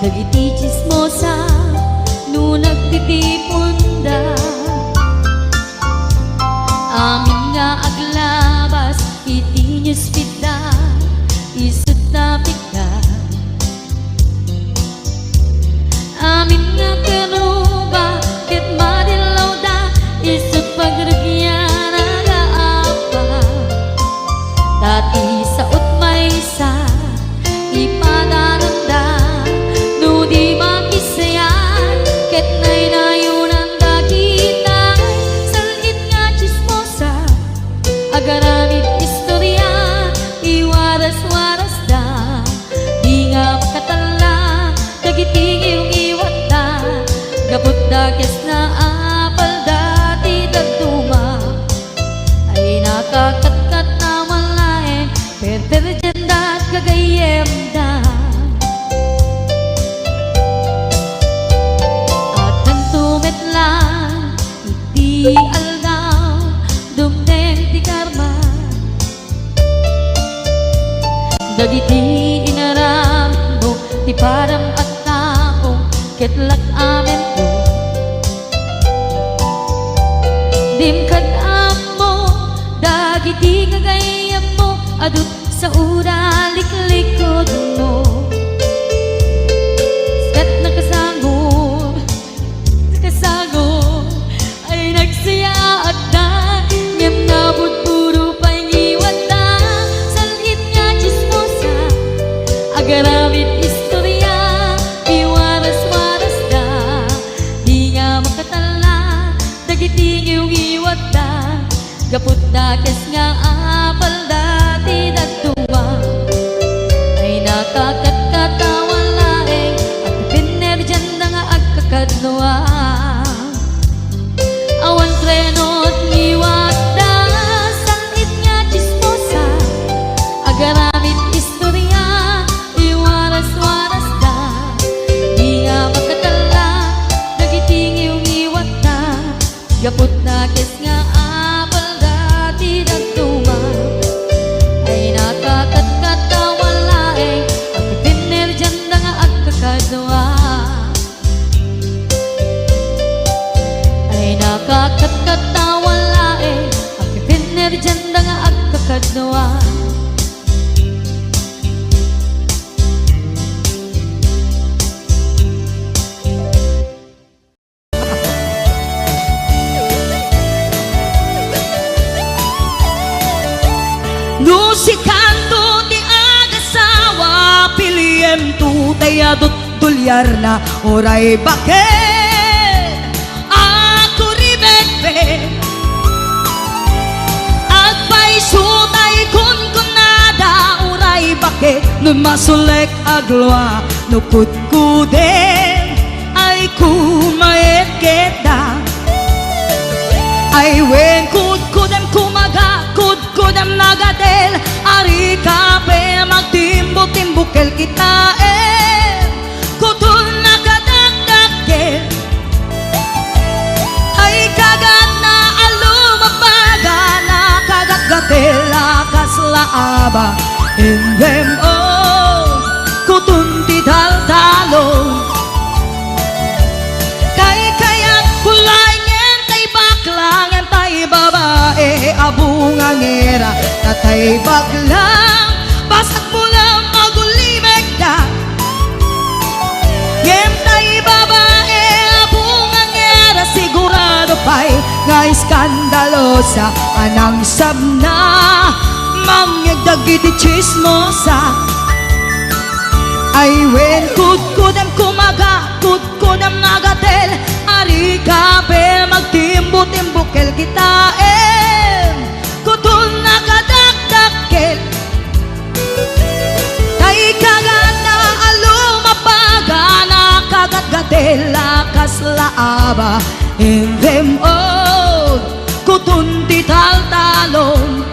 dagiti chismosa no nagtitipunda. Amin nga aglabas iti newsfeed isut na pigda. Amin nga karuba ket madilaw da isut pagragyan nagaapa. Dati saot maysa ipadananda no di makisayan ket naynayunan dakita salit nga chismosa agaramid istorya iwaras-waras da di nga makatala dagiti iyong iwat da gabot da kes na apal dati dagduma ay nakakatkat na malain perperjanda at kagayem da. At nantumet lang iti aldaw dumdeng ti karma dagiti inaram mo ti param at tao ketlak amen ko dimkad mo dagiti kagayem mo adut sa ura liklikod mo ket nakasangod ay nagsaya at da ngem nabot puro paingiwat da salit nga chismosa agaramid istorya iwaras-waras da di nga makatala dagiti iyong iwat da gapot da kes nga apal dati dagduma ay nakakatkatawa laeng at pinerjan na nga agkakadnoa. Awan trenot ngiwat da salit nga chismosa agaramid istorya iwaras-waras da di nga makatala dagiti iyong iwat da gapot na kes nga apal dati dagduma ay nakakatkatawa laeng at pinerjan na nga agkakadnoa. Ay nakakatkatawa laeng at pinerjan na nga agkakadnoa. No si kanto ti agasawa piliem tu tayadot tulyar na oray bakit ako ribetbe agpaisutay kun kunada oray bakit no masulek agloa no kutkuden ay kumayet kita ay wen kutkudem kumaga kudkudem nagadel ari kape magtimbo-timbukel kita kutun nakadagdagel ay kagat na alumapaga na kagat-gatel lakas laaba in them all kutun ti dal-dalong kay-kayak kulay ngentay baklang ngentay babae abungangera tatay baklang basag mo lang magulimeg na ngentay babae abungangera sigurado pa'y nga iskandalosa anang sabna mangyagdagiti chismosa ay wen kutkudem kumaga kutkudem nagatel ari kape magtimbo-timbukel kita kutun nakadakdakel kay kagat na alumapaga na kagat-gatel lakas laaba in them all kutun ti tal-talon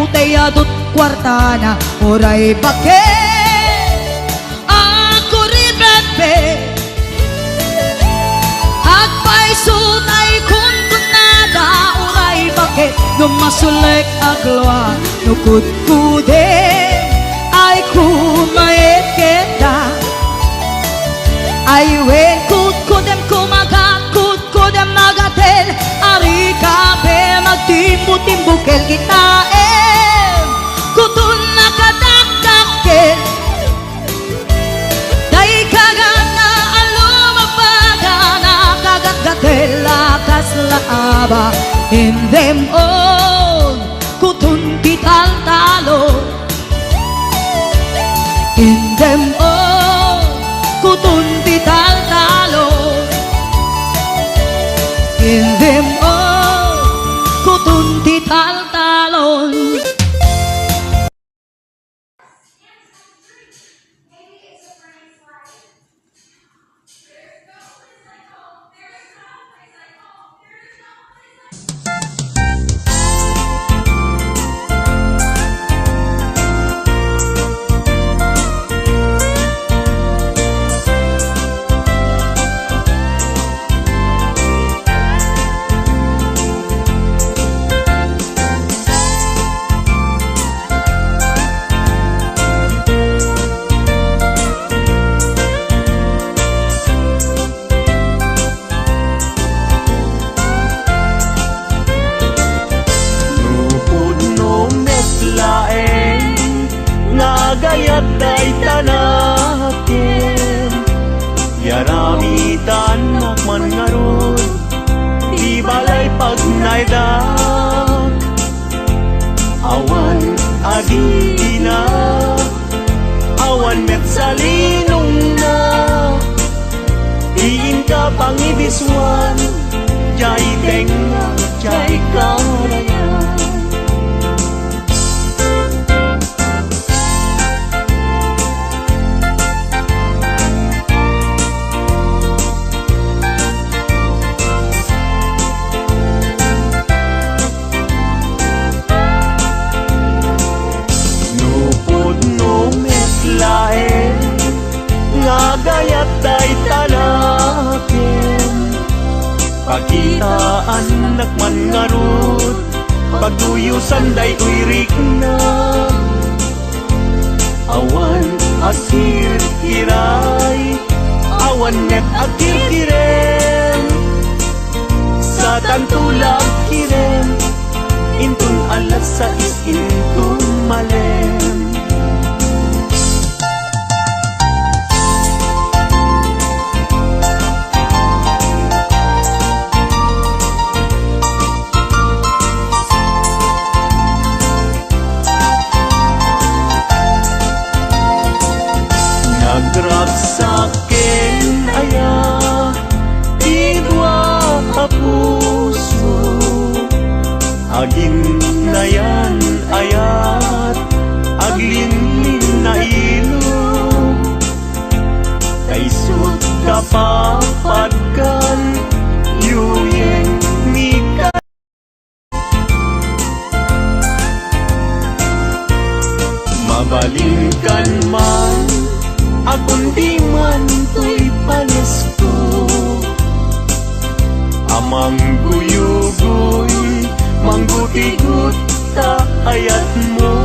botella dot kwartana oray bakit ako ribebe at paisutay kung tunada oray bakit numasulik agloa nukut kude ay kumayet kita ay wen kut kudem kumaga kut kudem magatel ari kape magtimbu-timbukel kita kutun nakadakdakel day kagat na alumabaga nakagagatel lakas laaba in them all kutun tital talo in them all kutun tital talo in them all kutun tital talon. Gayat day tanakin Yaramitan nakman ngaron Di balay pag naidak Awan adi na Awan met salinong na Diin ka pangibiswan Jay tenga, jay karayan Gayat day tanakin Pagitaan nakman ngarut Pagduyusan day uirik na Awan asir kiray Awan net akir kirem Sa tantulang kirem Intun alas sa intun malem Nagrab sa'kin aya Idwa ka puso Agin na yan ayat Aglinlin na ilo Kaisot ka papadkan Yuyeng mika Mabalingkan man Akong di man to'y palasko Amang guyugoy Manggutigot ta ayat mo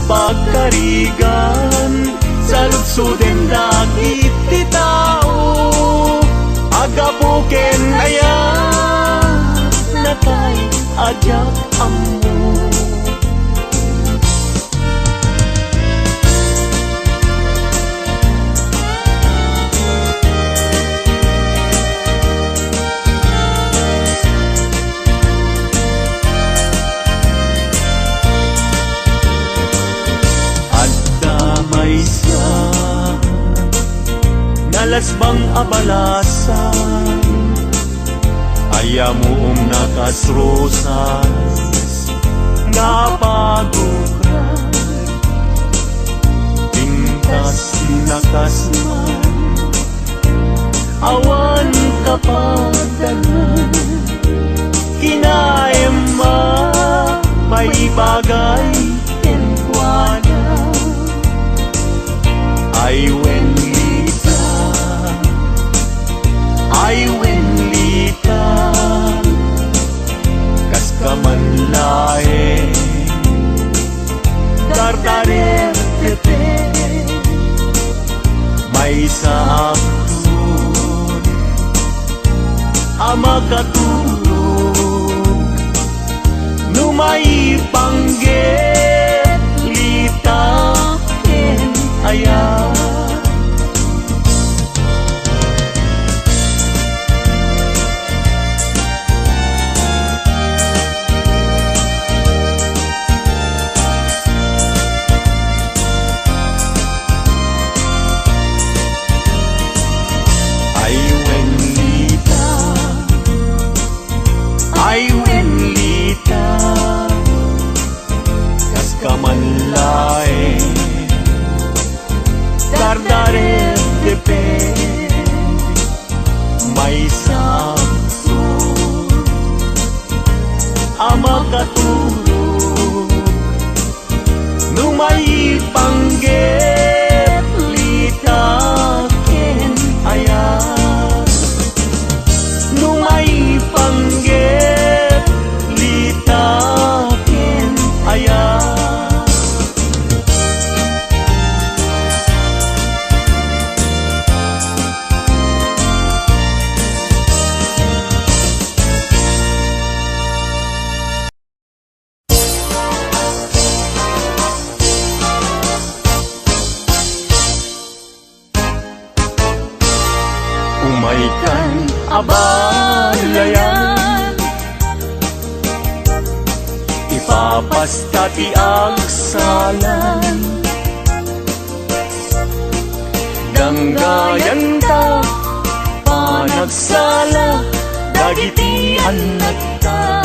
Pagkarigan Sa lutsuden dagit ti tao Agapuken ayat Natay ajak amo Nalasbang abalasan Ayamuong nakasrosas Napagukran Tingkas nakasman Awan kapadanan Kinaeman makatulog Numay panggit litakin aya Ay wenlita kas kamanlae dardare depe may sakto ama katulog numay panggit litakin aya numay panggit litakin aya Umaikan abalayan Ipapastati agsalan Danggayan ta panagsala Dagiti anak ta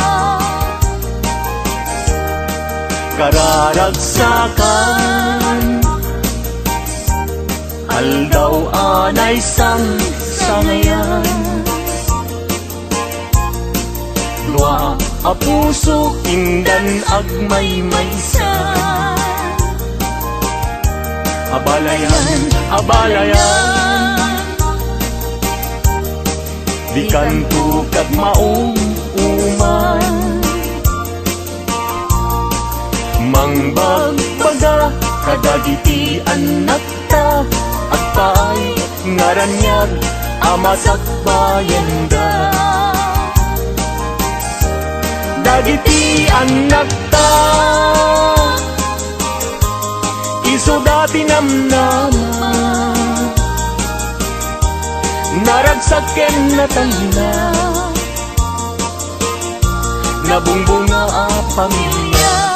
Kararagsakan Aldaw anay sangayan Dua a puso indan agmay maysa Abalayan, abalayan Di kanto kag maong uman Mangbagbaga kadagiti anak ta Agpaay ngaranyag amasak bayenda Dagiti anak ta Iso dati namnama Naragsaken na tangina Nabungbunga a pamilya